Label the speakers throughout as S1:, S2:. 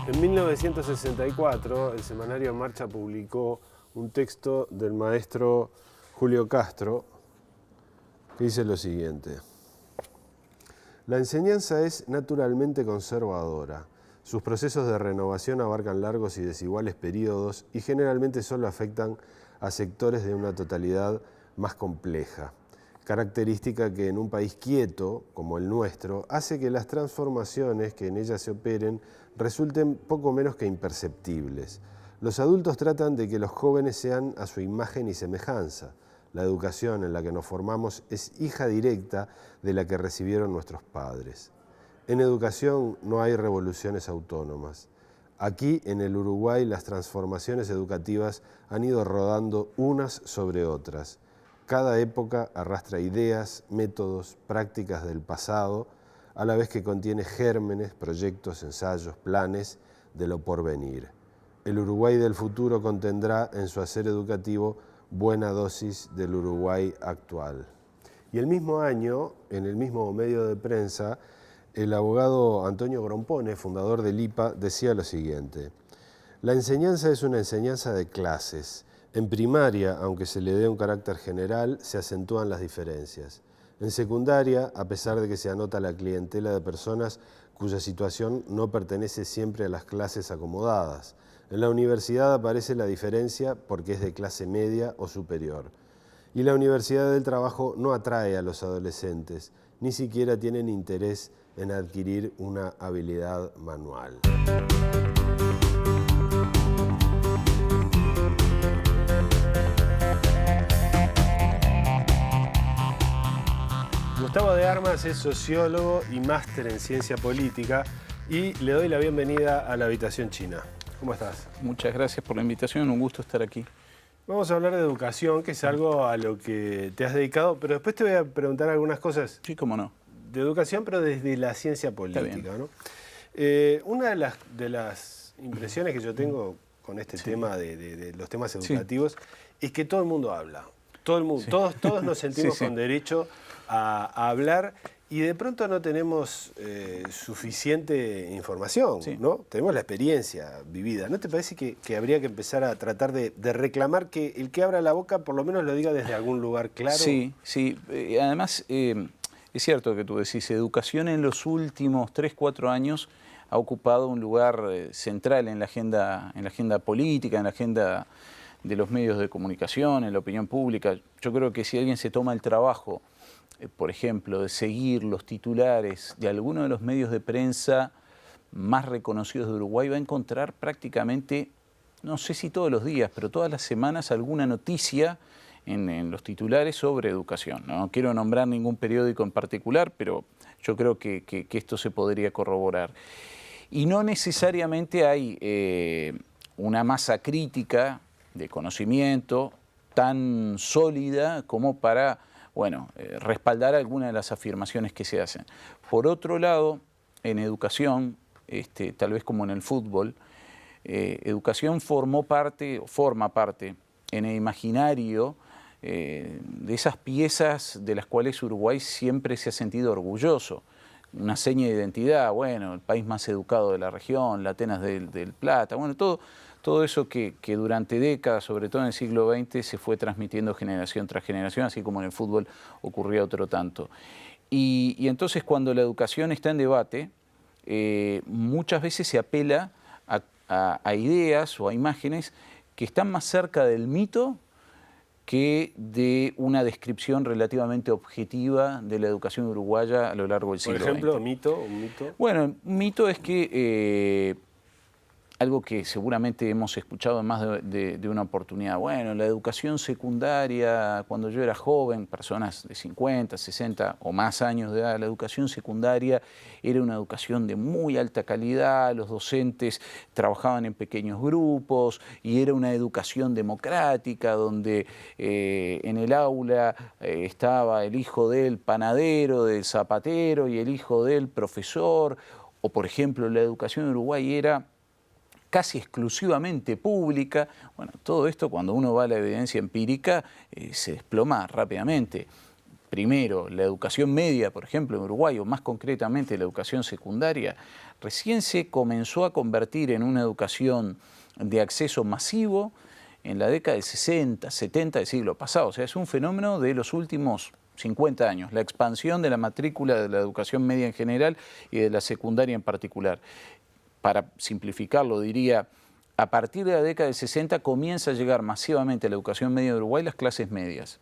S1: En 1964, el semanario Marcha publicó un texto del maestro Julio Castro que dice lo siguiente: la enseñanza es naturalmente conservadora. Sus procesos de renovación abarcan largos y desiguales periodos y generalmente solo afectan a sectores de una totalidad más compleja, característica que en un país quieto, como el nuestro, hace que las transformaciones que en ella se operen resulten poco menos que imperceptibles. Los adultos tratan de que los jóvenes sean a su imagen y semejanza. La educación en la que nos formamos es hija directa de la que recibieron nuestros padres. En educación no hay revoluciones autónomas. Aquí, en el Uruguay, las transformaciones educativas han ido rodando unas sobre otras. Cada época arrastra ideas, métodos, prácticas del pasado, a la vez que contiene gérmenes, proyectos, ensayos, planes de lo porvenir. El Uruguay del futuro contendrá en su hacer educativo buena dosis del Uruguay actual. Y el mismo año, en el mismo medio de prensa, el abogado Antonio Grompone, fundador del IPA, decía lo siguiente: la enseñanza es una enseñanza de clases. En primaria, aunque se le dé un carácter general, se acentúan las diferencias. En secundaria, a pesar de que se anota la clientela de personas cuya situación no pertenece siempre a las clases acomodadas. En la universidad aparece la diferencia porque es de clase media o superior. Y la Universidad del Trabajo no atrae a los adolescentes, ni siquiera tienen interés en adquirir una habilidad manual. Gustavo de Armas es sociólogo y máster en ciencia política y le doy la bienvenida a la Habitación China. ¿Cómo estás?
S2: Muchas gracias por la invitación, un gusto estar aquí.
S1: Vamos a hablar de educación, que es algo a lo que te has dedicado, pero después te voy a preguntar algunas cosas.
S2: Sí, cómo no.
S1: De educación, pero desde la ciencia política, ¿no? Una de las impresiones que yo tengo con este tema de los temas educativos es que todo el mundo habla. Todo el mundo, todos nos sentimos con derecho a hablar y de pronto no tenemos suficiente información, ¿no? Tenemos la experiencia vivida. ¿No te parece que habría que empezar a tratar de reclamar que el que abra la boca por lo menos lo diga desde algún lugar claro?
S2: Sí, sí. Además, es cierto que tú decís, educación en los últimos 3, 4 años ha ocupado un lugar central en la agenda política, en la agenda de los medios de comunicación, en la opinión pública. Yo creo que si alguien se toma el trabajo, por ejemplo, de seguir los titulares de alguno de los medios de prensa más reconocidos de Uruguay, va a encontrar prácticamente, no sé si todos los días, pero todas las semanas alguna noticia en los titulares sobre educación. No quiero nombrar ningún periódico en particular, pero yo creo que esto se podría corroborar. Y no necesariamente hay una masa crítica de conocimiento tan sólida como para respaldar algunas de las afirmaciones que se hacen. Por otro lado, en educación, tal vez como en el fútbol, educación forma parte en el imaginario de esas piezas de las cuales Uruguay siempre se ha sentido orgulloso. Una seña de identidad, el país más educado de la región, la Atenas del Plata, todo eso que durante décadas, sobre todo en el siglo XX, se fue transmitiendo generación tras generación, así como en el fútbol ocurría otro tanto. Y entonces cuando la educación está en debate, muchas veces se apela a ideas o a imágenes que están más cerca del mito que de una descripción relativamente objetiva de la educación uruguaya a lo largo del siglo XX.
S1: Por ejemplo, un mito.
S2: Bueno, un mito es que algo que seguramente hemos escuchado en más de una oportunidad. La educación secundaria, cuando yo era joven, personas de 50, 60 o más años de edad, la educación secundaria era una educación de muy alta calidad, los docentes trabajaban en pequeños grupos y era una educación democrática donde en el aula estaba el hijo del panadero, del zapatero y el hijo del profesor. O, por ejemplo, la educación en Uruguay era casi exclusivamente pública. Todo esto cuando uno va a la evidencia empírica se desploma rápidamente. primero, la educación media, por ejemplo, en Uruguay, o más concretamente la educación secundaria, recién se comenzó a convertir en una educación de acceso masivo en la década del 60, 70 del siglo pasado. O sea, es un fenómeno de los últimos 50 años, la expansión de la matrícula de la educación media en general y de la secundaria en particular. Para simplificarlo, diría, a partir de la década del 60 comienza a llegar masivamente a la educación media de Uruguay las clases medias.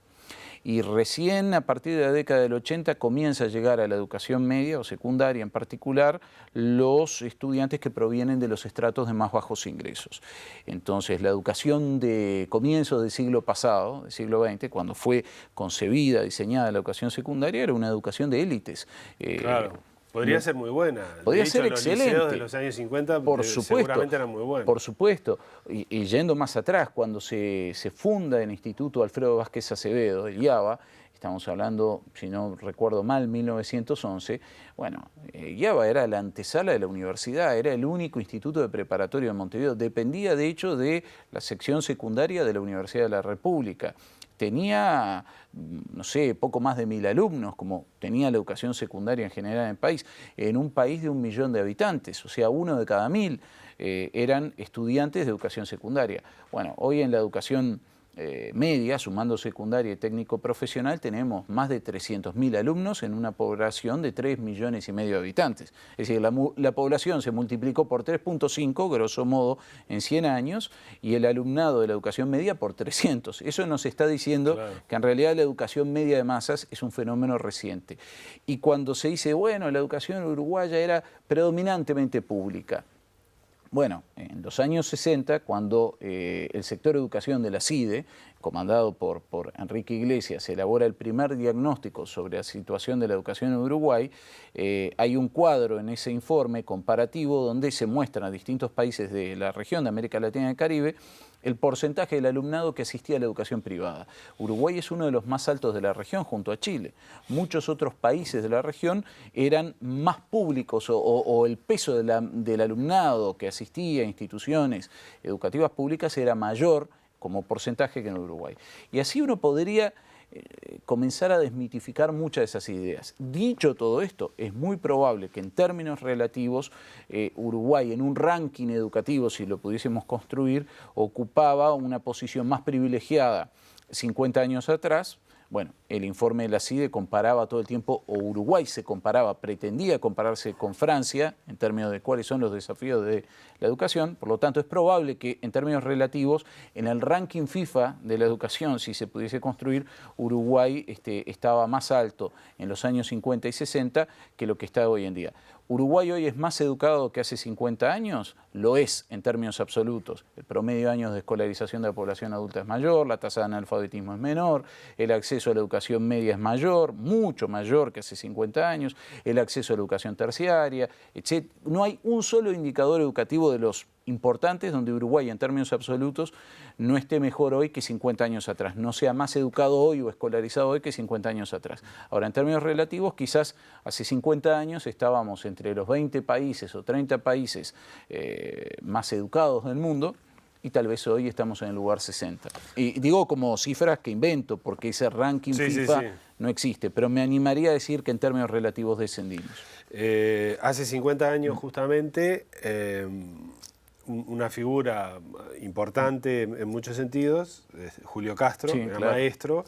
S2: Y recién a partir de la década del 80 comienza a llegar a la educación media o secundaria en particular los estudiantes que provienen de los estratos de más bajos ingresos. Entonces la educación de comienzos del siglo pasado, del siglo XX, cuando fue concebida, diseñada la educación secundaria, era una educación de élites.
S1: Claro. Podría ser muy buena.
S2: Podría
S1: de hecho,
S2: ser
S1: los
S2: excelente.
S1: liceos de los años 50
S2: por supuesto,
S1: seguramente eran muy buenos.
S2: Por supuesto. Y yendo más atrás, cuando se funda el Instituto Alfredo Vázquez Acevedo, el IAVA, estamos hablando, si no recuerdo mal, 1911, bueno, IAVA era la antesala de la universidad, era el único instituto de preparatorio de Montevideo, dependía de hecho de la sección secundaria de la Universidad de la República. Tenía, no sé, poco más de 1000 alumnos, como tenía la educación secundaria en general en el país, en un país de 1 millón de habitantes, o sea, 1 de cada 1000 eran estudiantes de educación secundaria. Bueno, hoy en la educación media, sumando secundaria y técnico profesional, tenemos más de 300.000 alumnos en una población de 3,5 millones de habitantes. Es decir, la población se multiplicó por 3,5, grosso modo, en 100 años, y el alumnado de la educación media por 300. Eso nos está diciendo claro, que en realidad la educación media de masas es un fenómeno reciente. Y cuando se dice, bueno, la educación uruguaya era predominantemente pública, bueno, en los años 60, cuando el sector educación de la CIDE, comandado por Enrique Iglesias, elabora el primer diagnóstico sobre la situación de la educación en Uruguay, hay un cuadro en ese informe comparativo donde se muestran a distintos países de la región de América Latina y el Caribe el porcentaje del alumnado que asistía a la educación privada. Uruguay es uno de los más altos de la región junto a Chile. Muchos otros países de la región eran más públicos o el peso del alumnado que asistía a instituciones educativas públicas era mayor como porcentaje que en Uruguay. Y así uno podría comenzar a desmitificar muchas de esas ideas. Dicho todo esto, es muy probable que en términos relativos Uruguay en un ranking educativo, si lo pudiésemos construir, ocupaba una posición más privilegiada 50 años atrás. Bueno, el informe de la CIDE comparaba todo el tiempo, o Uruguay se comparaba, pretendía compararse con Francia en términos de cuáles son los desafíos de la educación. Por lo tanto, es probable que en términos relativos, en el ranking FIFA de la educación, si se pudiese construir, Uruguay estaba más alto en los años 50 y 60 que lo que está hoy en día. ¿Uruguay hoy es más educado que hace 50 años? Lo es en términos absolutos. El promedio de años de escolarización de la población adulta es mayor, la tasa de analfabetismo es menor, el acceso a la educación media es mayor, mucho mayor que hace 50 años, el acceso a la educación terciaria, etc. No hay un solo indicador educativo de los importantes donde Uruguay en términos absolutos no esté mejor hoy que 50 años atrás, no sea más educado hoy o escolarizado hoy que 50 años atrás. Ahora, en términos relativos, quizás hace 50 años estábamos entre los 20 países o 30 países más educados del mundo, y tal vez hoy estamos en el lugar 60. Y digo como cifras que invento, porque ese ranking FIFA no existe, pero me animaría a decir que en términos relativos descendimos.
S1: Hace 50 años justamente, una figura importante en muchos sentidos, Julio Castro, era maestro,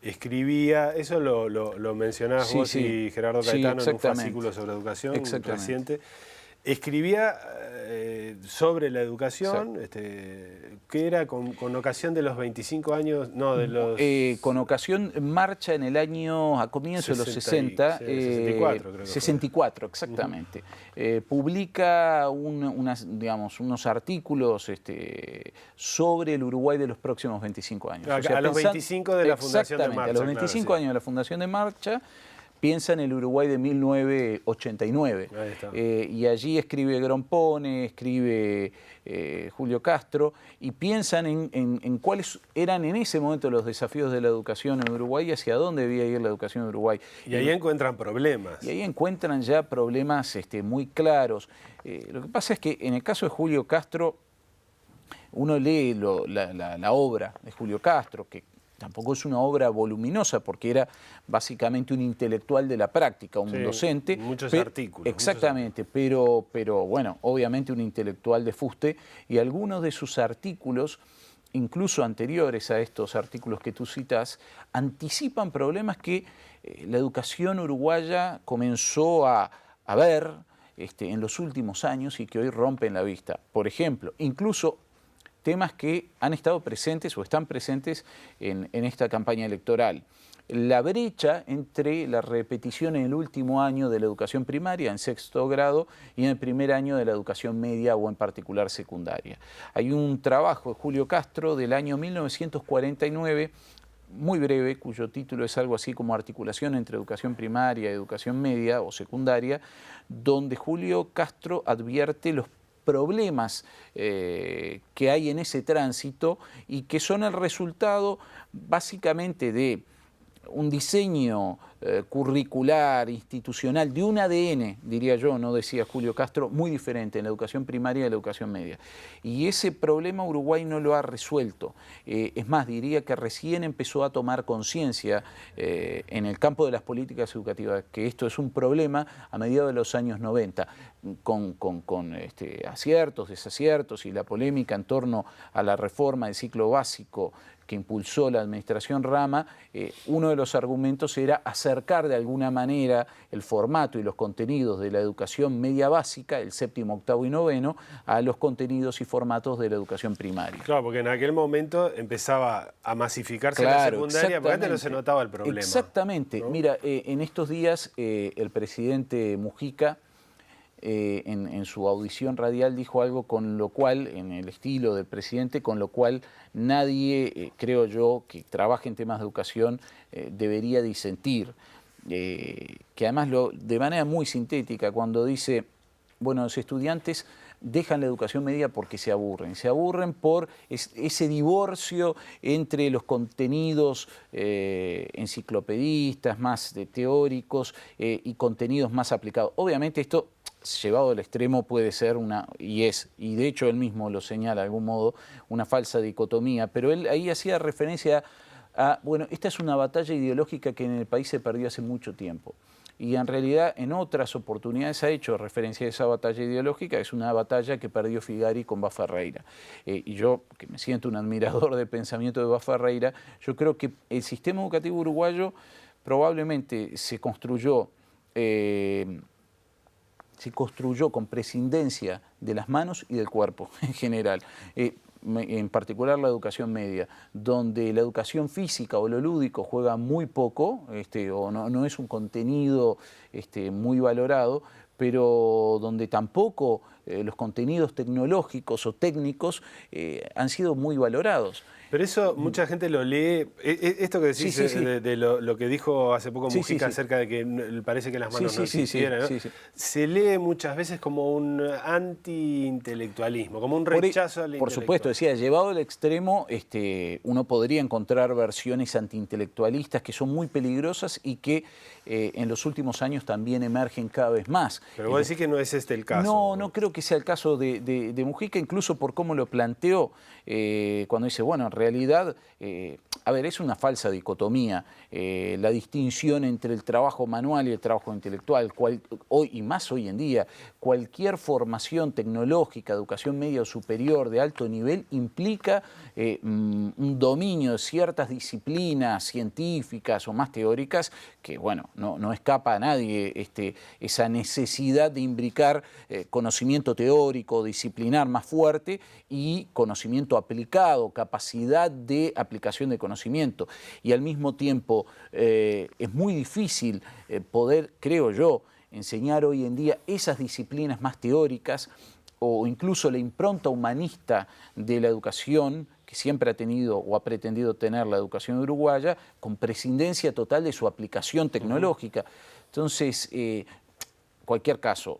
S1: escribía, eso lo mencionabas vos y Gerardo Caetano en un fascículo sobre educación reciente. Escribía sobre la educación, que era con ocasión de los 25 años, no, de los...
S2: con ocasión, marcha en el año, a comienzos de los 60,
S1: 64 creo que
S2: 64, exactamente. Publica unos artículos sobre el Uruguay de los próximos 25 años.
S1: O sea, a los 25 de la fundación de Marcha.
S2: A los 25 años de la fundación de Marcha, piensa en el Uruguay de 1989. Y allí escribe Grompone, escribe Julio Castro, y piensan en cuáles eran en ese momento los desafíos de la educación en Uruguay y hacia dónde debía ir la educación en Uruguay.
S1: Y ahí encuentran problemas.
S2: Y ahí encuentran ya problemas muy claros. Lo que pasa es que en el caso de Julio Castro, uno lee la obra de Julio Castro, que tampoco es una obra voluminosa porque era básicamente un intelectual de la práctica, un docente.
S1: Muchos artículos.
S2: Exactamente, pero bueno, obviamente un intelectual de fuste, y algunos de sus artículos, incluso anteriores a estos artículos que tú citas, anticipan problemas que la educación uruguaya comenzó a ver en los últimos años y que hoy rompen la vista. Por ejemplo, incluso temas que han estado presentes o están presentes en esta campaña electoral. La brecha entre la repetición en el último año de la educación primaria, en sexto grado, y en el primer año de la educación media o en particular secundaria. Hay un trabajo de Julio Castro del año 1949, muy breve, cuyo título es algo así como Articulación entre educación primaria y educación media o secundaria, donde Julio Castro advierte los problemas que hay en ese tránsito y que son el resultado básicamente de un diseño curricular, institucional, de un ADN, diría yo, no decía Julio Castro, muy diferente en la educación primaria y la educación media. Y ese problema Uruguay no lo ha resuelto. Es más, diría que recién empezó a tomar conciencia en el campo de las políticas educativas que esto es un problema a mediados de los años 90, con aciertos, desaciertos y la polémica en torno a la reforma del ciclo básico que impulsó la administración Rama. Uno de los argumentos era acercar de alguna manera el formato y los contenidos de la educación media básica, el séptimo, octavo y noveno, a los contenidos y formatos de la educación primaria.
S1: Claro, porque en aquel momento empezaba a masificarse la secundaria, porque antes no se notaba el problema.
S2: Exactamente. ¿No? Mira, en estos días el presidente Mujica, en su audición radial, dijo algo con lo cual, en el estilo del presidente, con lo cual nadie, creo yo, que trabaje en temas de educación debería disentir. Que además de manera muy sintética, cuando dice, bueno, los estudiantes dejan la educación media porque se aburren por ese divorcio entre los contenidos enciclopedistas, más teóricos y contenidos más aplicados. Obviamente esto, llevado al extremo, puede ser y de hecho él mismo lo señala de algún modo, una falsa dicotomía, pero él ahí hacía referencia bueno, esta es una batalla ideológica que en el país se perdió hace mucho tiempo. Y en realidad en otras oportunidades ha hecho referencia a esa batalla ideológica, es una batalla que perdió Figari con Baffarreira. Y yo, que me siento un admirador del pensamiento de Baffarreira, yo creo que el sistema educativo uruguayo probablemente se construyó con prescindencia de las manos y del cuerpo en general. En particular la educación media, donde la educación física o lo lúdico juega muy poco, o no es un contenido muy valorado, pero donde tampoco los contenidos tecnológicos o técnicos han sido muy valorados.
S1: Pero eso mucha gente lo lee, esto que decís de lo que dijo hace poco Mujica acerca de que parece que las manos no existieran, ¿no? Se lee muchas veces como un anti-intelectualismo, como un rechazo al intelectual.
S2: Por supuesto, decía, llevado al extremo, uno podría encontrar versiones anti-intelectualistas que son muy peligrosas y que en los últimos años también emergen cada vez más.
S1: Pero vos decís que no es este el caso.
S2: No creo que sea el caso de Mujica, incluso por cómo lo planteó, cuando dice, bueno, en realidad, a ver, es una falsa dicotomía, la distinción entre el trabajo manual y el trabajo intelectual, hoy y más hoy en día, cualquier formación tecnológica, educación media o superior de alto nivel implica un dominio de ciertas disciplinas científicas o más teóricas que, bueno, no escapa a nadie esa necesidad de imbricar conocimiento teórico, disciplinar más fuerte y conocimiento aplicado, capacidad de aplicación de conocimiento. Y al mismo tiempo es muy difícil poder, creo yo, enseñar hoy en día esas disciplinas más teóricas o incluso la impronta humanista de la educación que siempre ha tenido o ha pretendido tener la educación uruguaya, con prescindencia total de su aplicación tecnológica. Entonces, cualquier caso,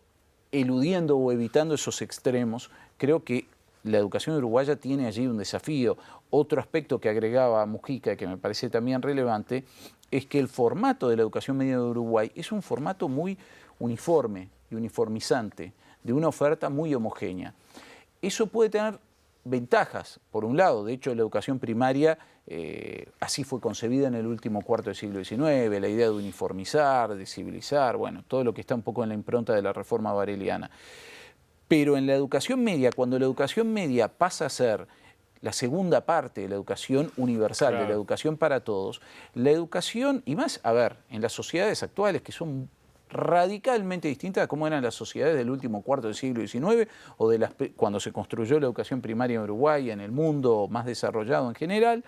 S2: eludiendo o evitando esos extremos, creo que la educación uruguaya tiene allí un desafío. Otro aspecto que agregaba Mujica, que me parece también relevante, es que el formato de la educación media de Uruguay es un formato muy uniforme y uniformizante, de una oferta muy homogénea. Eso puede tener ventajas, por un lado. De hecho, la educación primaria así fue concebida en el último cuarto del siglo XIX, la idea de uniformizar, de civilizar, bueno, todo lo que está un poco en la impronta de la reforma bareliana. Pero en la educación media, cuando la educación media pasa a ser la segunda parte de la educación universal, claro, de la educación para todos, la educación, y más, a ver, en las sociedades actuales que son radicalmente distintas a cómo eran las sociedades del último cuarto del siglo XIX o de cuando se construyó la educación primaria en Uruguay, en el mundo más desarrollado en general,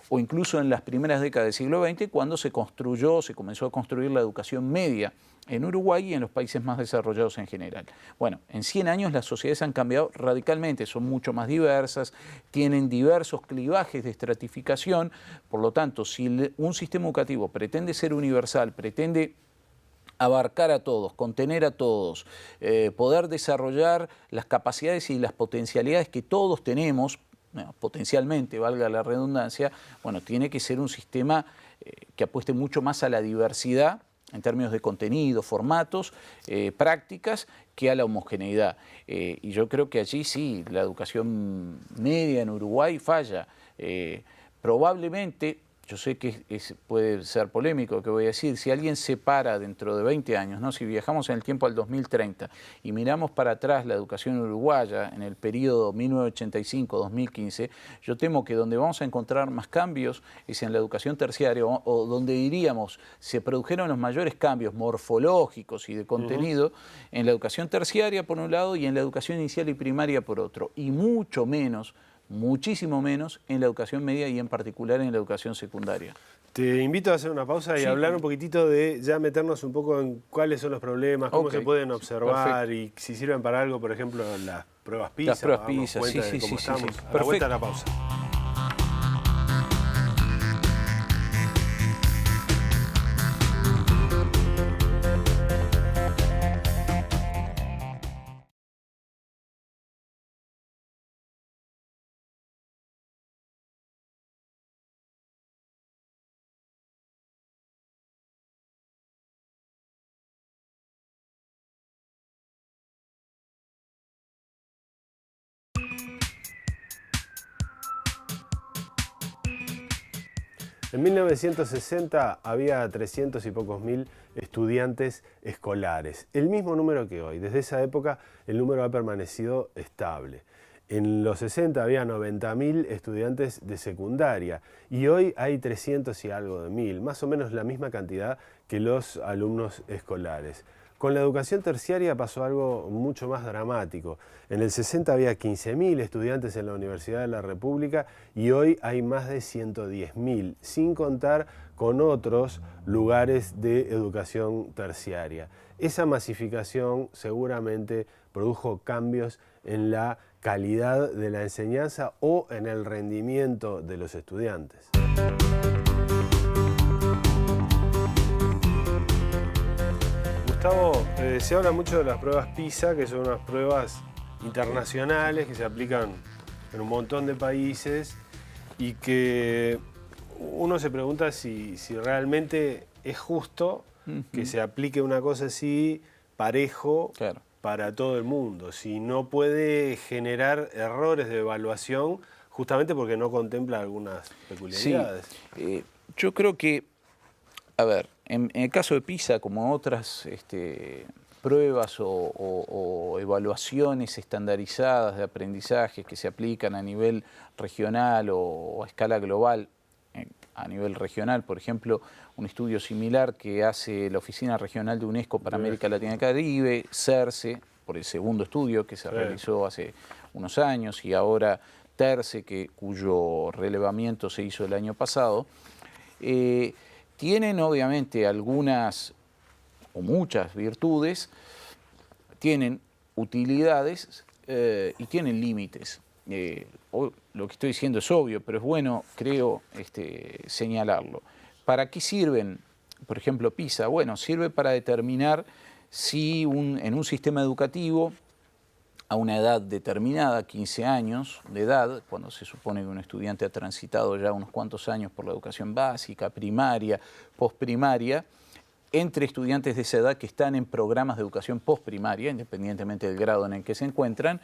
S2: o incluso en las primeras décadas del siglo XX, cuando se comenzó a construir la educación media en Uruguay y en los países más desarrollados en general. Bueno, en 100 años las sociedades han cambiado radicalmente, son mucho más diversas, tienen diversos clivajes de estratificación, por lo tanto, si un sistema educativo pretende ser universal, pretende abarcar a todos, contener a todos, poder desarrollar las capacidades y las potencialidades que todos tenemos, potencialmente, valga la redundancia, bueno, tiene que ser un sistema que apueste mucho más a la diversidad en términos de contenido, formatos, prácticas, que a la homogeneidad. Y yo creo que allí sí, la educación media en Uruguay falla. Probablemente, yo sé que puede ser polémico lo que voy a decir, si alguien se para dentro de 20 años, ¿no? Si viajamos en el tiempo al 2030 y miramos para atrás la educación uruguaya en el periodo 1985-2015, yo temo que donde vamos a encontrar más cambios es en la educación terciaria, o donde diríamos se produjeron los mayores cambios morfológicos y de contenido en la educación terciaria por un lado y en la educación inicial y primaria por otro, y mucho menos, muchísimo menos en la educación media y en particular en la educación secundaria.
S1: Te invito a hacer una pausa y hablar un poquitito de ya meternos un poco en cuáles son los problemas, cómo se pueden observar y si sirven para algo, por ejemplo, las pruebas PISA.
S2: Las pruebas PISA, sí.
S1: A la vuelta de la pausa. En 1960 había 300 y pocos mil estudiantes escolares, el mismo número que hoy. Desde esa época el número ha permanecido estable. En los 60 había 90.000 estudiantes de secundaria y hoy hay 300 y algo de mil, más o menos la misma cantidad que los alumnos escolares. Con la educación terciaria pasó algo mucho más dramático. En el 60 había 15.000 estudiantes en la Universidad de la República y hoy hay más de 110.000, sin contar con otros lugares de educación terciaria. Esa masificación seguramente produjo cambios en la calidad de la enseñanza o en el rendimiento de los estudiantes. Gustavo, se habla mucho de las pruebas PISA, que son unas pruebas internacionales que se aplican en un montón de países y que uno se pregunta si realmente es justo que se aplique una cosa así parejo para todo el mundo, si no puede generar errores de evaluación justamente porque no contempla algunas peculiaridades.
S2: Sí, yo creo que, a ver, en el caso de PISA, como otras pruebas o evaluaciones estandarizadas de aprendizaje que se aplican a nivel regional o a escala global, a nivel regional, por ejemplo, un estudio similar que hace la Oficina Regional de UNESCO para América Latina y Caribe, CERCE, por el segundo estudio que se realizó hace unos años, y ahora TERCE, cuyo relevamiento se hizo el año pasado, tienen obviamente algunas o muchas virtudes, tienen utilidades y tienen límites. Lo que estoy diciendo es obvio, pero es bueno, creo, señalarlo. ¿Para qué sirven, por ejemplo, PISA? Bueno, sirve para determinar si en un sistema educativo, a una edad determinada, 15 años de edad, cuando se supone que un estudiante ha transitado ya unos cuantos años por la educación básica, primaria, posprimaria, entre estudiantes de esa edad que están en programas de educación postprimaria, independientemente del grado en el que se encuentran,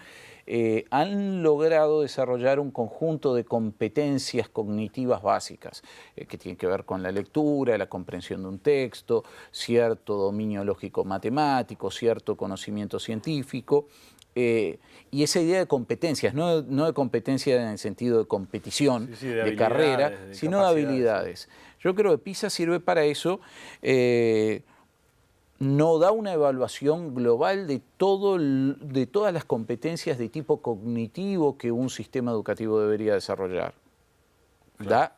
S2: han logrado desarrollar un conjunto de competencias cognitivas básicas que tienen que ver con la lectura, la comprensión de un texto, cierto dominio lógico-matemático, cierto conocimiento científico. Y esa idea de competencias, no de competencia en el sentido de competición, de carrera, sino de habilidades. Yo creo que PISA sirve para eso, no da una evaluación global de todas las competencias de tipo cognitivo que un sistema educativo debería desarrollar. Da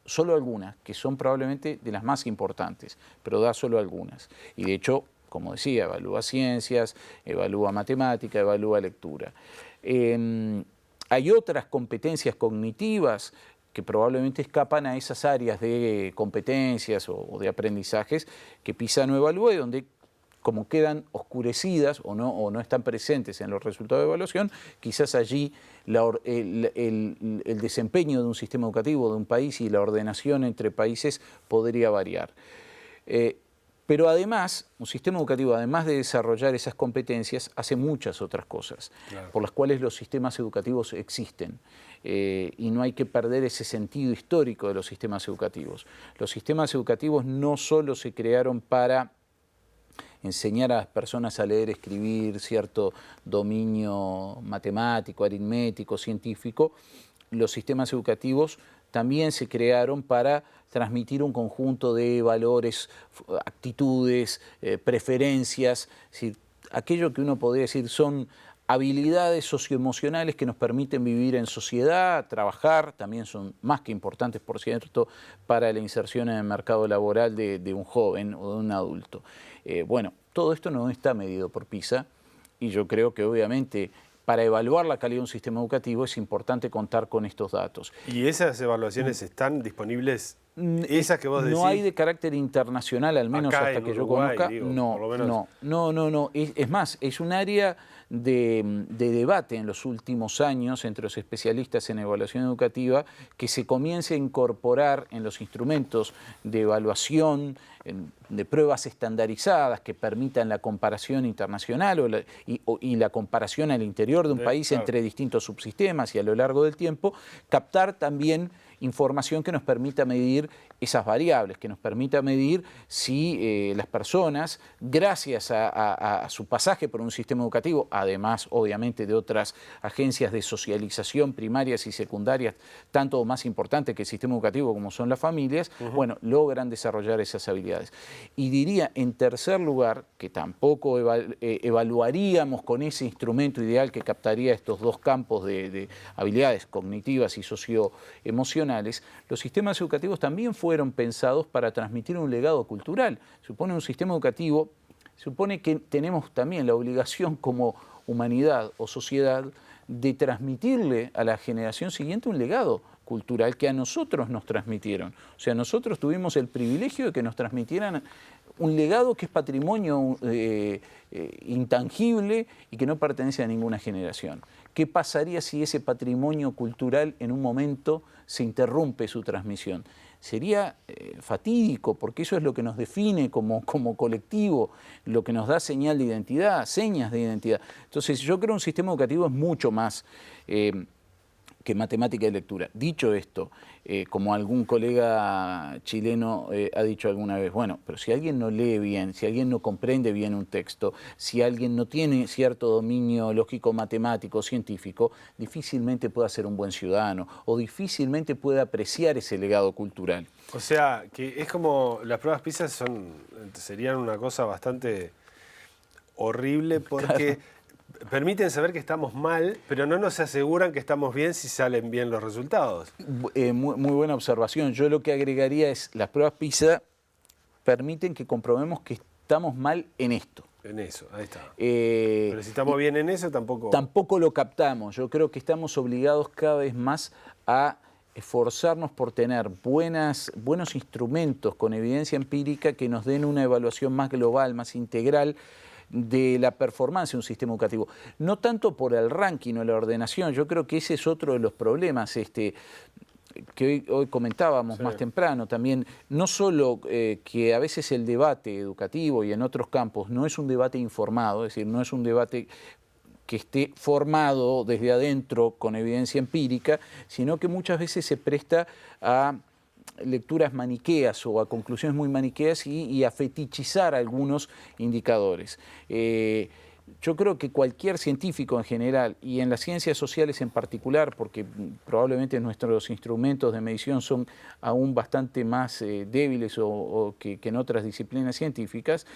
S2: solo algunas, que son probablemente de las más importantes, pero da solo algunas. Y de hecho, como decía, evalúa ciencias, evalúa matemática, evalúa lectura. Hay otras competencias cognitivas que probablemente escapan a esas áreas de competencias o de aprendizajes que PISA no evalúa y donde, como quedan oscurecidas o no están presentes en los resultados de evaluación, quizás allí el desempeño de un sistema educativo de un país y la ordenación entre países podría variar. Pero además, un sistema educativo, además de desarrollar esas competencias, hace muchas otras cosas, claro, por las cuales los sistemas educativos existen. Y no hay que perder ese sentido histórico de los sistemas educativos. Los sistemas educativos no solo se crearon para enseñar a las personas a leer, escribir, cierto dominio matemático, aritmético, científico. Los sistemas educativos también se crearon para transmitir un conjunto de valores, actitudes, preferencias, es decir, aquello que uno podría decir son habilidades socioemocionales que nos permiten vivir en sociedad, trabajar, también son más que importantes, por cierto, para la inserción en el mercado laboral de un joven o de un adulto. Bueno, todo esto no está medido por PISA y yo creo que obviamente para evaluar la calidad de un sistema educativo es importante contar con estos datos.
S1: ¿Y esas evaluaciones están disponibles? ¿Esas que vos decís?
S2: No hay de carácter internacional, al menos
S1: acá
S2: hasta que
S1: Uruguay,
S2: yo conozca.
S1: digo,
S2: No. Es más, es un área de debate en los últimos años entre los especialistas en evaluación educativa que se comience a incorporar en los instrumentos de evaluación, de pruebas estandarizadas que permitan la comparación internacional y la comparación al interior de un país entre distintos subsistemas y a lo largo del tiempo, captar también información que nos permita medir esas variables, que nos permita medir si las personas, gracias a su pasaje por un sistema educativo, además obviamente de otras agencias de socialización primarias y secundarias, tanto o más importantes que el sistema educativo como son las familias, bueno, logran desarrollar esas habilidades. Y diría, en tercer lugar, que tampoco evaluaríamos con ese instrumento ideal que captaría estos dos campos de habilidades cognitivas y socioemocionales, los sistemas educativos también fueron pensados para transmitir un legado cultural. Supone un sistema educativo, supone que tenemos también la obligación como humanidad o sociedad de transmitirle a la generación siguiente un legado cultural que a nosotros nos transmitieron. O sea, nosotros tuvimos el privilegio de que nos transmitieran un legado que es patrimonio intangible y que no pertenece a ninguna generación. ¿Qué pasaría si ese patrimonio cultural en un momento se interrumpe su transmisión? Sería fatídico, porque eso es lo que nos define como colectivo, lo que nos da señal de identidad, señas de identidad. Entonces yo creo que un sistema educativo es mucho más que matemática y lectura. Dicho esto, como algún colega chileno ha dicho alguna vez, bueno, pero si alguien no lee bien, si alguien no comprende bien un texto, si alguien no tiene cierto dominio lógico, matemático, científico, difícilmente pueda ser un buen ciudadano o difícilmente puede apreciar ese legado cultural.
S1: O sea, que es como las pruebas PISA serían una cosa bastante horrible porque... Claro. Permiten saber que estamos mal, pero no nos aseguran que estamos bien si salen bien los resultados.
S2: Muy buena observación. Yo lo que agregaría es, las pruebas PISA permiten que comprobemos que estamos mal en esto.
S1: En eso, ahí está. Pero si estamos bien en eso, tampoco...
S2: Tampoco lo captamos. Yo creo que estamos obligados cada vez más a esforzarnos por tener buenos instrumentos con evidencia empírica que nos den una evaluación más global, más integral, de la performance de un sistema educativo. No tanto por el ranking o la ordenación, yo creo que ese es otro de los problemas. que hoy comentábamos más temprano también, no solo que a veces el debate educativo y en otros campos no es un debate informado, es decir, no es un debate que esté formado desde adentro con evidencia empírica, sino que muchas veces se presta a lecturas maniqueas o a conclusiones muy maniqueas y a fetichizar algunos indicadores. Yo creo que cualquier científico en general y en las ciencias sociales en particular, porque probablemente nuestros instrumentos de medición son aún bastante más débiles que en otras disciplinas científicas,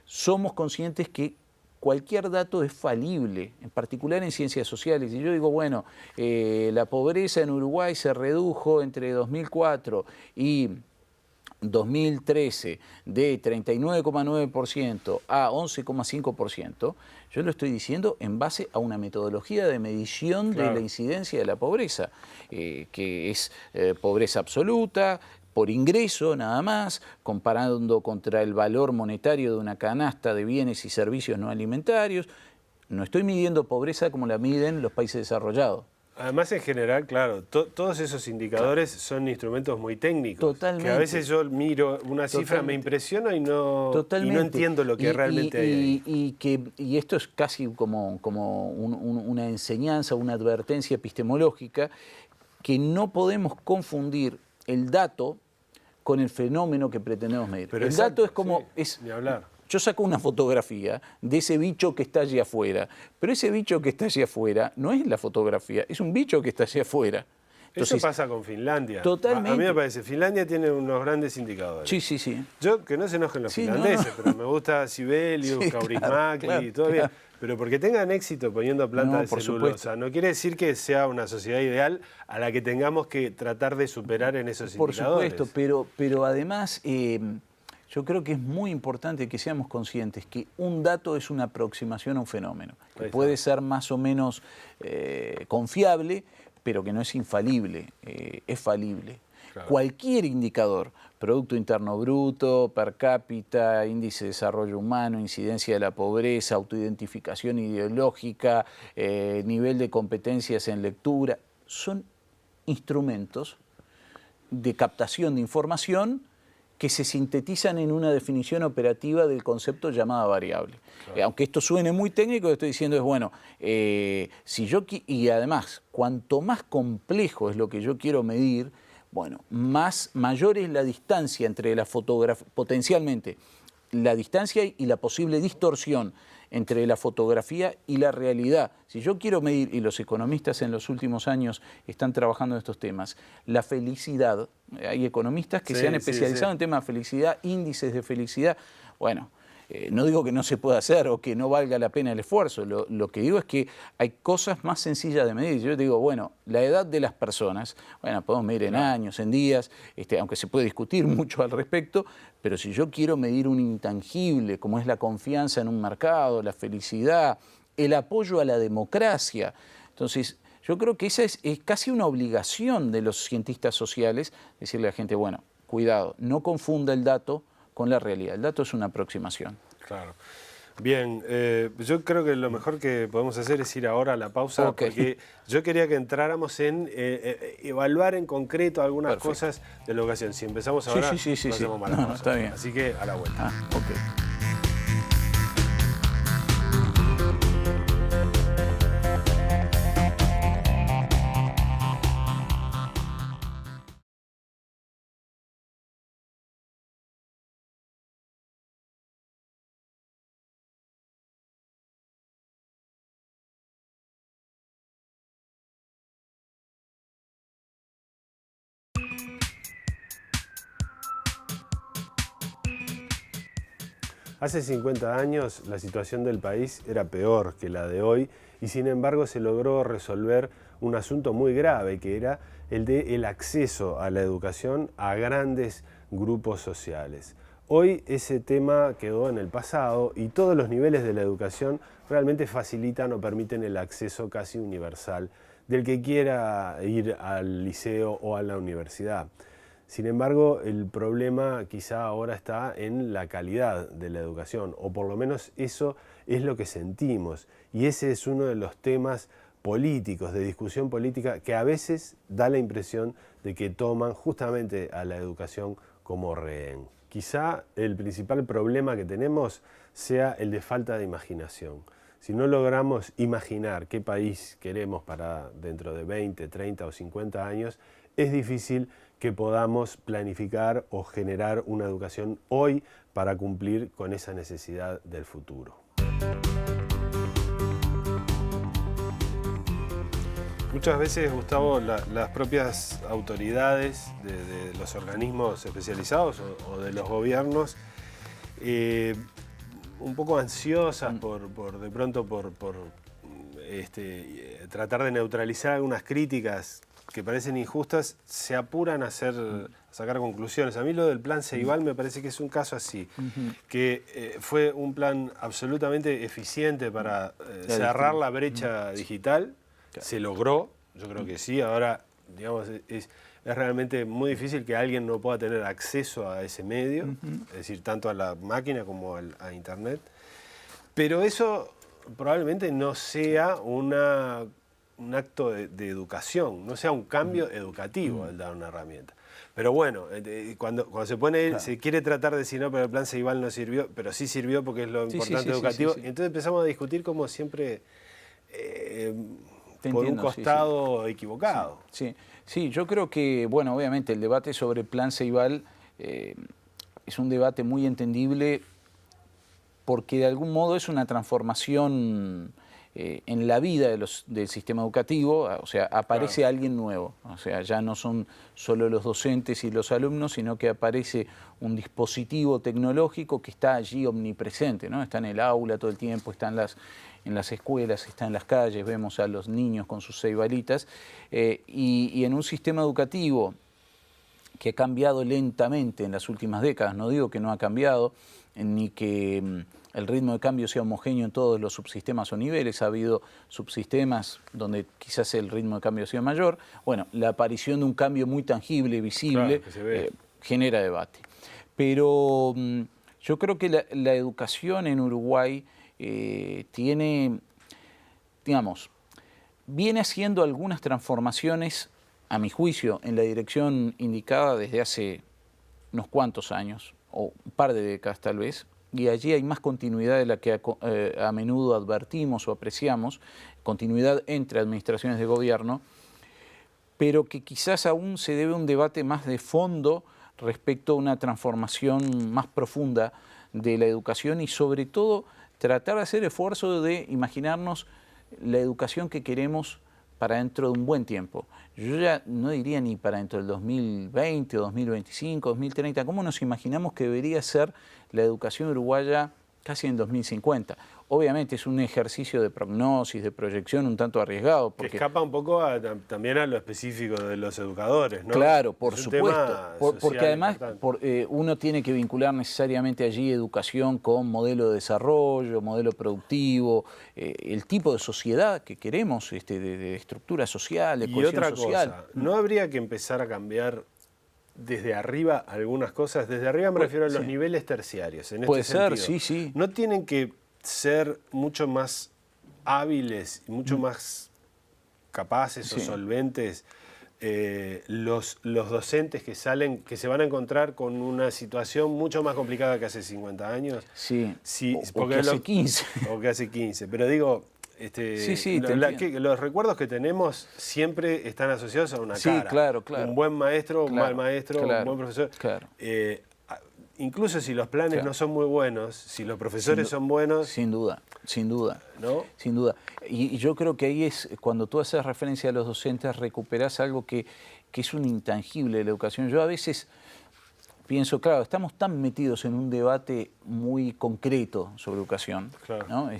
S2: somos conscientes que cualquier dato es falible, en particular en ciencias sociales. Y yo digo, bueno, la pobreza en Uruguay se redujo entre 2004 y 2013 de 39,9% a 11,5%, yo lo estoy diciendo en base a una metodología de medición de la incidencia de la pobreza, que es pobreza absoluta, por ingreso nada más, comparando contra el valor monetario de una canasta de bienes y servicios no alimentarios. No estoy midiendo pobreza como la miden los países desarrollados.
S1: Además, en general, claro, todos esos indicadores son instrumentos muy técnicos.
S2: Totalmente.
S1: Que a veces yo miro una cifra, me impresiona y no entiendo lo que realmente hay ahí.
S2: Y esto es casi como una enseñanza, una advertencia epistemológica, que no podemos confundir el dato con el fenómeno que pretendemos medir.
S1: Pero
S2: el dato es como...
S1: ni hablar.
S2: Yo saco una fotografía de ese bicho que está allí afuera, pero ese bicho que está allí afuera no es la fotografía, es un bicho que está allí afuera.
S1: Entonces, eso pasa con Finlandia.
S2: Totalmente.
S1: A mí me parece, Finlandia tiene unos grandes indicadores.
S2: Sí.
S1: Yo, que no se enojen los finlandeses, pero me gusta Sibelius, Kaurismäki, todo bien. Pero porque tengan éxito poniendo plantas de celulosa, no quiere decir que sea una sociedad ideal a la que tengamos que tratar de superar en esos indicadores.
S2: Por supuesto, pero además... yo creo que es muy importante que seamos conscientes que un dato es una aproximación a un fenómeno, que puede ser más o menos confiable, pero que no es infalible, es falible. Claro. Cualquier indicador, Producto Interno Bruto, per cápita, índice de desarrollo humano, incidencia de la pobreza, autoidentificación ideológica, nivel de competencias en lectura, son instrumentos de captación de información que se sintetizan en una definición operativa del concepto llamada variable. Claro. Aunque esto suene muy técnico, lo que estoy diciendo es, bueno, y además, cuanto más complejo es lo que yo quiero medir, bueno, mayor es la distancia entre la fotografía, potencialmente, la distancia y la posible distorsión entre la fotografía y la realidad. Si yo quiero medir, y los economistas en los últimos años están trabajando en estos temas, la felicidad, hay economistas que se han especializado en temas de felicidad, índices de felicidad, bueno, no digo que no se pueda hacer o que no valga la pena el esfuerzo, lo que digo es que hay cosas más sencillas de medir. Yo digo, bueno, la edad de las personas, bueno, podemos medir en años, en días, aunque se puede discutir mucho al respecto, pero si yo quiero medir un intangible, como es la confianza en un mercado, la felicidad, el apoyo a la democracia, entonces yo creo que esa es casi una obligación de los cientistas sociales, decirle a la gente, bueno, cuidado, no confunda el dato con la realidad. El dato es una aproximación.
S1: Claro. Bien, yo creo que lo mejor que podemos hacer es ir ahora a la pausa, porque yo quería que entráramos en evaluar en concreto algunas cosas de la educación. Si empezamos ahora, no hacemos mala pausa.
S2: Está bien.
S1: Así que a la vuelta. Hace 50 años la situación del país era peor que la de hoy y sin embargo se logró resolver un asunto muy grave que era el del acceso a la educación a grandes grupos sociales. Hoy ese tema quedó en el pasado y todos los niveles de la educación realmente facilitan o permiten el acceso casi universal del que quiera ir al liceo o a la universidad. Sin embargo, el problema quizá ahora está en la calidad de la educación, o por lo menos eso es lo que sentimos. Y ese es uno de los temas políticos, de discusión política, que a veces da la impresión de que toman justamente a la educación como rehén. Quizá el principal problema que tenemos sea el de falta de imaginación. Si no logramos imaginar qué país queremos para dentro de 20, 30 o 50 años, es difícil que podamos planificar o generar una educación hoy para cumplir con esa necesidad del futuro. Muchas veces, Gustavo, las propias autoridades de los organismos especializados o de los gobiernos, un poco ansiosas por tratar de neutralizar algunas críticas que parecen injustas, se apuran a sacar conclusiones. A mí lo del plan Ceibal me parece que es un caso así, que fue un plan absolutamente eficiente para cerrar la brecha digital. Se logró, yo creo que sí. Ahora, digamos, es realmente muy difícil que alguien no pueda tener acceso a ese medio, es decir, tanto a la máquina como a Internet. Pero eso probablemente no sea un acto de educación, no sea un cambio educativo el dar una herramienta. Pero bueno, cuando se quiere tratar de decir, no, pero el plan Ceibal no sirvió, pero sí sirvió porque es lo importante educativo. Entonces empezamos a discutir como siempre por un costado equivocado.
S2: Sí, yo creo que, bueno, obviamente el debate sobre el plan Ceibal es un debate muy entendible porque de algún modo es una transformación en la vida del sistema educativo, o sea, aparece alguien nuevo, o sea, ya no son solo los docentes y los alumnos, sino que aparece un dispositivo tecnológico que está allí omnipresente, ¿no? Está en el aula todo el tiempo, está en las escuelas, está en las calles, vemos a los niños con sus ceibalitas, y en un sistema educativo que ha cambiado lentamente en las últimas décadas, no digo que no ha cambiado, ni que el ritmo de cambio sea homogéneo en todos los subsistemas o niveles, ha habido subsistemas donde quizás el ritmo de cambio ha sido mayor. Bueno, la aparición de un cambio muy tangible y visible genera debate. Pero yo creo que la educación en Uruguay tiene, digamos, viene haciendo algunas transformaciones, a mi juicio, en la dirección indicada desde hace unos cuantos años, o un par de décadas tal vez, y allí hay más continuidad de la que a menudo advertimos o apreciamos, continuidad entre administraciones de gobierno, pero que quizás aún se debe a un debate más de fondo respecto a una transformación más profunda de la educación y sobre todo tratar de hacer esfuerzo de imaginarnos la educación que queremos para dentro de un buen tiempo. Yo ya no diría ni para dentro del 2020 o 2025, 2030, ¿cómo nos imaginamos que debería ser la educación uruguaya casi en 2050? Obviamente es un ejercicio de prognosis, de proyección un tanto arriesgado.
S1: Porque que escapa un poco también a lo específico de los educadores, ¿no?
S2: Claro, por supuesto. Porque además uno tiene que vincular necesariamente allí educación con modelo de desarrollo, modelo productivo, el tipo de sociedad que queremos, de estructura social, de cohesión social.
S1: Y otra cosa, ¿no habría que empezar a cambiar desde arriba algunas cosas? Desde arriba me refiero a los niveles terciarios.
S2: Puede ser, sí.
S1: No tienen que ser mucho más hábiles y mucho más capaces o solventes los docentes que se van a encontrar con una situación mucho más complicada que hace 50 años.
S2: O que hace 15.
S1: O que hace 15. Pero digo, los recuerdos que tenemos siempre están asociados a una cara.
S2: Claro.
S1: Un buen maestro, un mal maestro, un buen profesor. Incluso si los planes no son muy buenos, si los profesores son buenos...
S2: Sin duda.
S1: ¿No?
S2: Sin duda. Y yo creo que ahí es, cuando tú haces referencia a los docentes, recuperás algo que es un intangible de la educación. Yo a veces pienso, claro, estamos tan metidos en un debate muy concreto sobre educación, ¿no?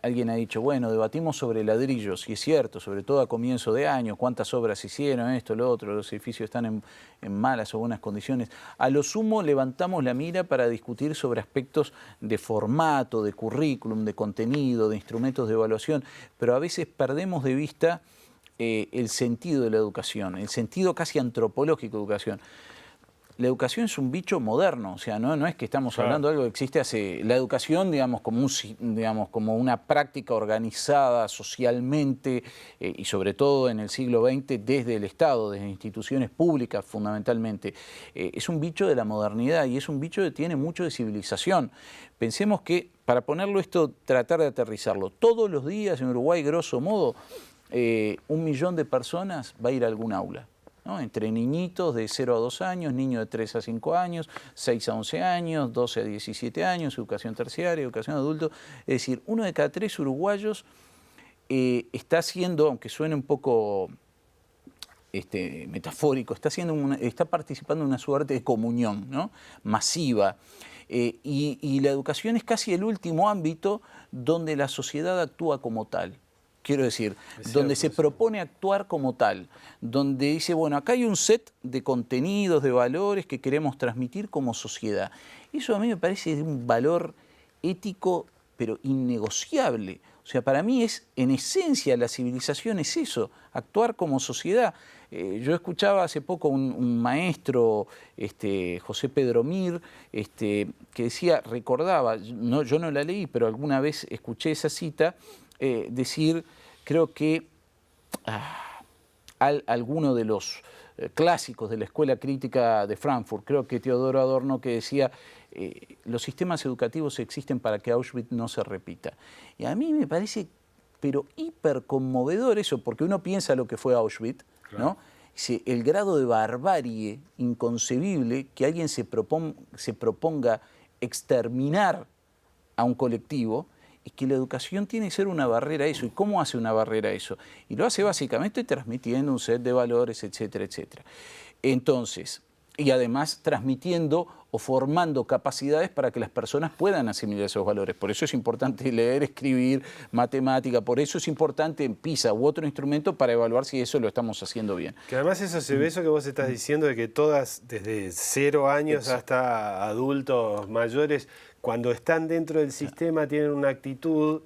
S2: Alguien ha dicho, bueno, debatimos sobre ladrillos, y es cierto, sobre todo a comienzo de año, cuántas obras hicieron, esto, lo otro, los edificios están en malas o buenas condiciones. A lo sumo levantamos la mira para discutir sobre aspectos de formato, de currículum, de contenido, de instrumentos de evaluación, pero a veces perdemos de vista el sentido de la educación, el sentido casi antropológico de educación. la educación es un bicho moderno, o sea, no es que estamos hablando de algo que existe hace... La educación, digamos, como una práctica organizada socialmente y sobre todo en el siglo XX desde el Estado, desde instituciones públicas fundamentalmente, es un bicho de la modernidad y es un bicho que tiene mucho de civilización. Pensemos que, para ponerlo esto, tratar de aterrizarlo, todos los días en Uruguay, grosso modo, 1 millón de personas va a ir a algún aula, ¿no? Entre niñitos de 0 a 2 años, niños de 3 a 5 años, 6 a 11 años, 12 a 17 años, educación terciaria, educación adulto. Es decir, 1 de cada 3 uruguayos está haciendo, aunque suene un poco metafórico, está participando en una suerte de comunión, ¿no? Masiva. Y la educación es casi el último ámbito donde la sociedad actúa como tal. Quiero decir, donde se propone actuar como tal, donde dice, bueno, acá hay un set de contenidos, de valores que queremos transmitir como sociedad. Eso a mí me parece de un valor ético, pero innegociable. O sea, para mí es, en esencia, la civilización es eso, actuar como sociedad. Yo escuchaba hace poco un maestro, José Pedro Mir, que decía, recordaba, yo no la leí, pero alguna vez escuché esa cita, decir, creo que alguno de los clásicos de la escuela crítica de Frankfurt, creo que Teodoro Adorno, que decía, los sistemas educativos existen para que Auschwitz no se repita. Y a mí me parece, pero hiper conmovedor eso, porque uno piensa lo que fue Auschwitz, claro, ¿no? El grado de barbarie inconcebible que alguien se proponga exterminar a un colectivo, y que la educación tiene que ser una barrera a eso. ¿Y cómo hace una barrera a eso? Y lo hace básicamente transmitiendo un set de valores, etcétera, etcétera. Entonces, y además transmitiendo o formando capacidades para que las personas puedan asimilar esos valores. Por eso es importante leer, escribir, matemática, por eso es importante en PISA u otro instrumento para evaluar si eso lo estamos haciendo bien.
S1: Que además eso se ve, eso que vos estás diciendo, de que todas, desde 0 años hasta adultos mayores, cuando están dentro del sistema tienen una actitud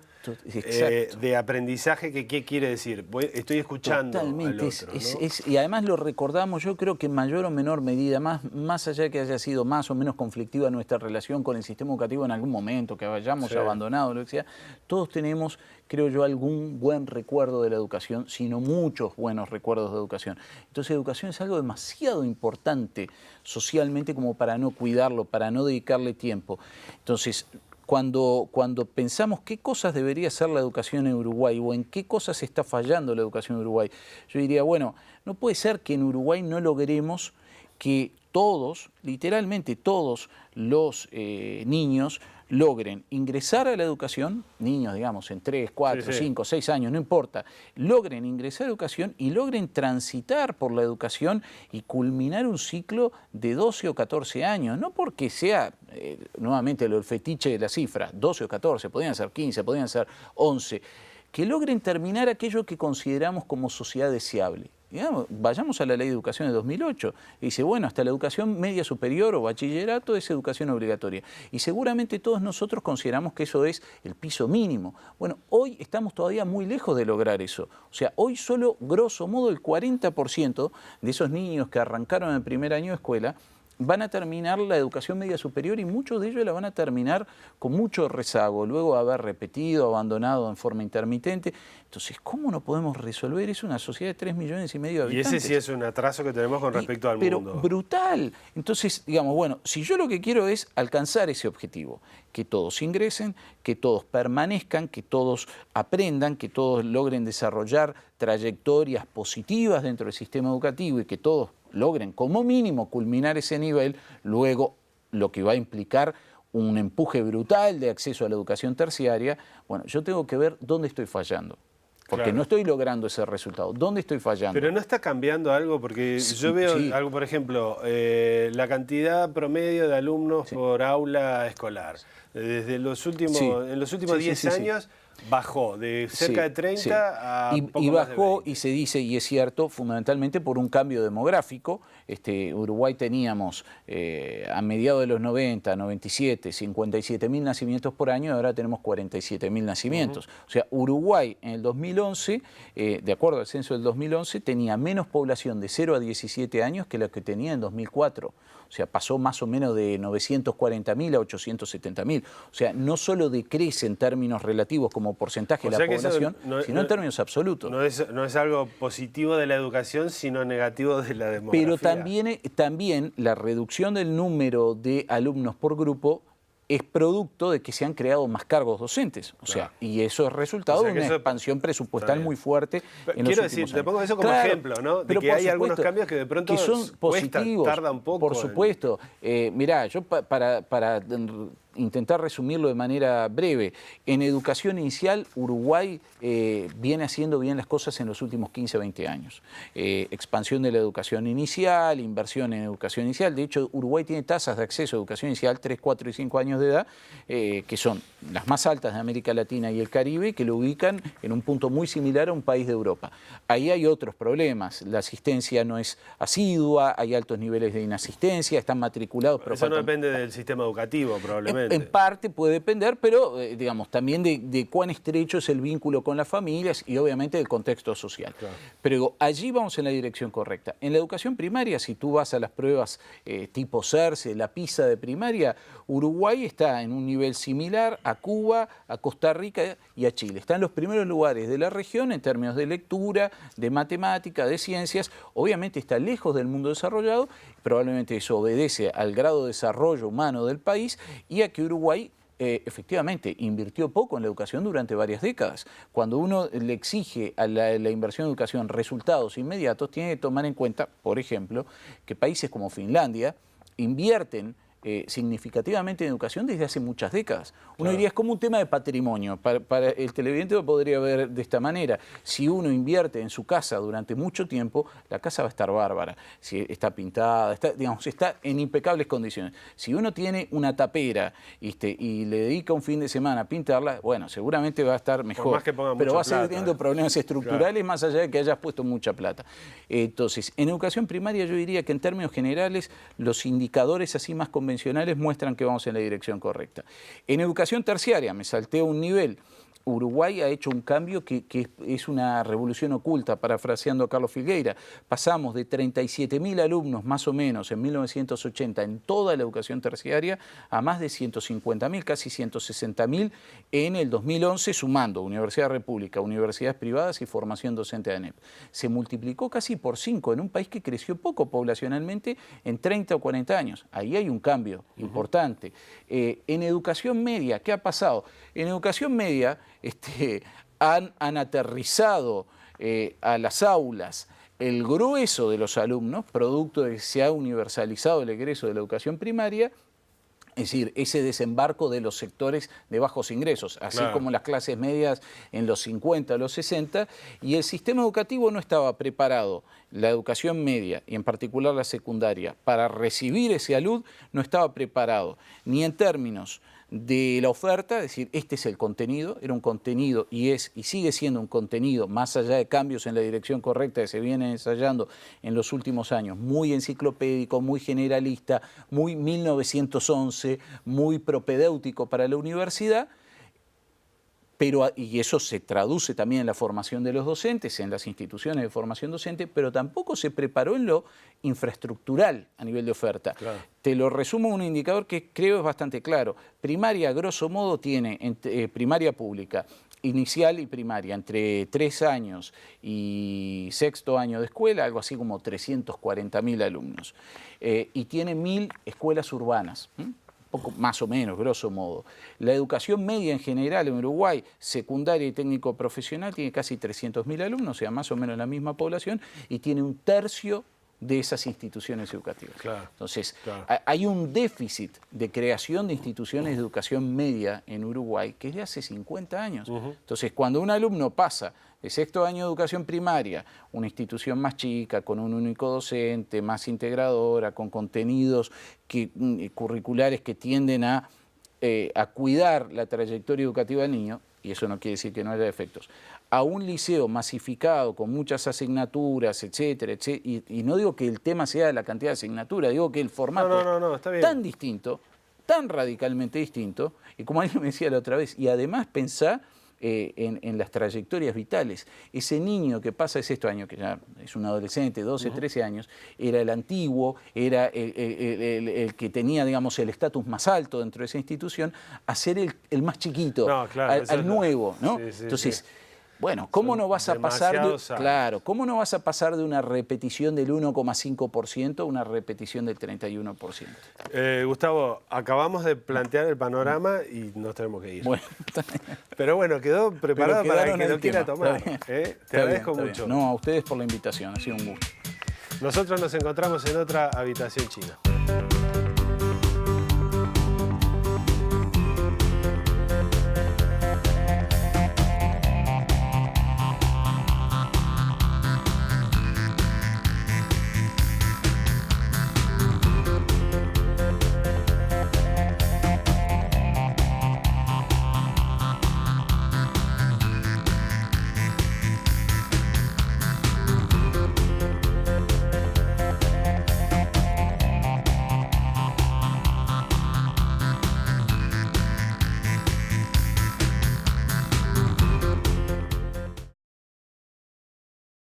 S1: de aprendizaje que ¿qué quiere decir? Estoy escuchando
S2: totalmente,
S1: al otro, ¿no?
S2: Y además lo recordamos, yo creo que en mayor o menor medida, más allá de que haya sido más o menos conflictiva nuestra relación con el sistema educativo en algún momento, que hayamos abandonado, lo que sea, todos tenemos, creo yo, algún buen recuerdo de la educación, sino muchos buenos recuerdos de educación. Entonces, educación es algo demasiado importante socialmente como para no cuidarlo, para no dedicarle tiempo. Entonces, cuando pensamos qué cosas debería ser la educación en Uruguay o en qué cosas está fallando la educación en Uruguay, yo diría, bueno, no puede ser que en Uruguay no logremos que todos, literalmente todos los niños logren ingresar a la educación, niños digamos en 3, 4, 5, 6 años, no importa, logren ingresar a la educación y logren transitar por la educación y culminar un ciclo de 12 o 14 años, no porque sea, nuevamente el fetiche de la cifra, 12 o 14, podrían ser 15, podrían ser 11, que logren terminar aquello que consideramos como sociedad deseable. Digamos, vayamos a la Ley de Educación de 2008. Y dice, bueno, hasta la educación media superior o bachillerato es educación obligatoria. Y seguramente todos nosotros consideramos que eso es el piso mínimo. Bueno, hoy estamos todavía muy lejos de lograr eso. O sea, hoy solo, grosso modo, el 40% de esos niños que arrancaron en el primer año de escuela van a terminar la educación media superior y muchos de ellos la van a terminar con mucho rezago, luego de haber repetido, abandonado en forma intermitente. Entonces, ¿cómo no podemos resolver eso en una sociedad de 3,5 millones de habitantes?
S1: Y ese sí es un atraso que tenemos con respecto al mundo.
S2: Pero brutal. Entonces, digamos, bueno, si yo lo que quiero es alcanzar ese objetivo, que todos ingresen, que todos permanezcan, que todos aprendan, que todos logren desarrollar trayectorias positivas dentro del sistema educativo y que todos logren como mínimo culminar ese nivel, luego lo que va a implicar un empuje brutal de acceso a la educación terciaria, bueno, yo tengo que ver dónde estoy fallando. Porque no estoy logrando ese resultado. ¿Dónde estoy fallando?
S1: Pero no está cambiando algo, porque yo veo algo, por ejemplo, la cantidad promedio de alumnos por aula escolar. Desde los últimos, en los últimos 10 años bajó de cerca de 30
S2: sí.
S1: a poco
S2: y
S1: más de
S2: bajó,
S1: 20.
S2: y se dice, y es cierto, fundamentalmente por un cambio demográfico. Uruguay teníamos a mediados de los 90, 97, 57.000 nacimientos por año, y ahora tenemos 47.000 nacimientos. O sea, Uruguay en el 2011, de acuerdo al censo del 2011, tenía menos población de 0 a 17 años que la que tenía en 2004. O sea, pasó más o menos de 940.000 a 870.000. O sea, no solo decrece en términos relativos como porcentaje de la población, sino en términos absolutos.
S1: No es algo positivo de la educación, sino negativo de la demografía.
S2: Pero también la reducción del número de alumnos por grupo es producto de que se han creado más cargos docentes. O sea, y eso es resultado de una expansión presupuestal muy fuerte en los últimos años.
S1: Te pongo eso como ejemplo, ¿no? De que hay algunos cambios que de pronto
S2: son positivos,
S1: tarda un poco.
S2: Por supuesto. Mirá, yo para intentar resumirlo de manera breve, en educación inicial Uruguay viene haciendo bien las cosas en los últimos 15, 20 años. Expansión de la educación inicial, inversión en educación inicial. De hecho, Uruguay tiene tasas de acceso a educación inicial 3, 4 y 5 años de edad, que son las más altas de América Latina y el Caribe, que lo ubican en un punto muy similar a un país de Europa. Ahí hay otros problemas. La asistencia no es asidua, hay altos niveles de inasistencia, están matriculados. Pero
S1: eso no depende del sistema educativo, probablemente.
S2: En parte puede depender, pero digamos también de cuán estrecho es el vínculo con las familias y obviamente del contexto social. Claro. Pero allí vamos en la dirección correcta. En la educación primaria, si tú vas a las pruebas tipo CERCE, la PISA de primaria, Uruguay está en un nivel similar a Cuba, a Costa Rica y a Chile. Está en los primeros lugares de la región en términos de lectura, de matemática, de ciencias. Obviamente está lejos del mundo desarrollado, probablemente eso obedece al grado de desarrollo humano del país y a que Uruguay efectivamente invirtió poco en la educación durante varias décadas. Cuando uno le exige a la inversión en educación resultados inmediatos, tiene que tomar en cuenta, por ejemplo, que países como Finlandia invierten significativamente en educación desde hace muchas décadas. Uno diría, es como un tema de patrimonio. Para el televidente lo podría ver de esta manera. Si uno invierte en su casa durante mucho tiempo, la casa va a estar bárbara. Si está pintada, está en impecables condiciones. Si uno tiene una tapera y le dedica un fin de semana a pintarla, bueno, seguramente va a estar mejor.
S1: Por más que ponga
S2: pero
S1: mucha
S2: va a seguir
S1: plata,
S2: teniendo problemas estructurales más allá de que hayas puesto mucha plata. Entonces, en educación primaria yo diría que en términos generales los indicadores así más convencionales muestran que vamos en la dirección correcta. En educación terciaria, me salté un nivel. Uruguay ha hecho un cambio que es una revolución oculta, parafraseando a Carlos Filgueira. Pasamos de 37.000 alumnos más o menos en 1980 en toda la educación terciaria a más de 150.000, casi 160.000 en el 2011, sumando Universidad República, universidades privadas y formación docente de ANEP. Se multiplicó casi por 5 en un país que creció poco poblacionalmente en 30 o 40 años. Ahí hay un cambio importante. En educación media, ¿qué ha pasado? En educación media han aterrizado a las aulas el grueso de los alumnos, producto de que se ha universalizado el egreso de la educación primaria, es decir, ese desembarco de los sectores de bajos ingresos, así como las clases medias en los 50, los 60, y el sistema educativo no estaba preparado, la educación media y en particular la secundaria, para recibir ese alumno no estaba preparado, ni en términos de la oferta, es decir, este es el contenido, era un contenido y sigue siendo un contenido, más allá de cambios en la dirección correcta que se vienen ensayando en los últimos años, muy enciclopédico, muy generalista, muy 1911, muy propedéutico para la universidad, y eso se traduce también en la formación de los docentes, en las instituciones de formación docente, pero tampoco se preparó en lo infraestructural a nivel de oferta. Claro. Te lo resumo en un indicador que creo es bastante claro. Primaria, grosso modo, tiene primaria pública, inicial y primaria, entre 3 años y 6º año de escuela, algo así como 340.000 alumnos. Y tiene 1.000 escuelas urbanas. Poco, más o menos, grosso modo. La educación media en general en Uruguay, secundaria y técnico profesional, tiene casi 300.000 alumnos, o sea, más o menos la misma población, y tiene 1/3 de esas instituciones educativas. Claro, entonces, hay un déficit de creación de instituciones de educación media en Uruguay que es de hace 50 años. Entonces, cuando un alumno pasa de 6º año de educación primaria, una institución más chica, con un único docente, más integradora, con contenidos curriculares que tienden a cuidar la trayectoria educativa del niño, y eso no quiere decir que no haya defectos, a un liceo masificado con muchas asignaturas, etcétera, etcétera, y no digo que el tema sea la cantidad de asignaturas, digo que el formato
S1: No, está bien.
S2: tan distinto, tan radicalmente distinto, y como alguien me decía la otra vez, y además pensá en las trayectorias vitales. Ese niño que pasa de sexto año, que ya es un adolescente, 12, 13 años, era el antiguo, era el que tenía, digamos, el estatus más alto dentro de esa institución, a ser el más chiquito, al nuevo, ¿no?
S1: Sí,
S2: entonces,
S1: sí.
S2: bueno, ¿cómo no vas a pasar ¿cómo no vas a pasar de una repetición del 1,5% a una repetición del 31%?
S1: Gustavo, acabamos de plantear el panorama y nos tenemos que ir.
S2: Bueno,
S1: pero bueno, quedó preparado para el que lo quiera tomar. Te agradezco mucho.
S2: No, a ustedes por la invitación, ha sido un gusto.
S1: Nosotros nos encontramos en otra habitación china.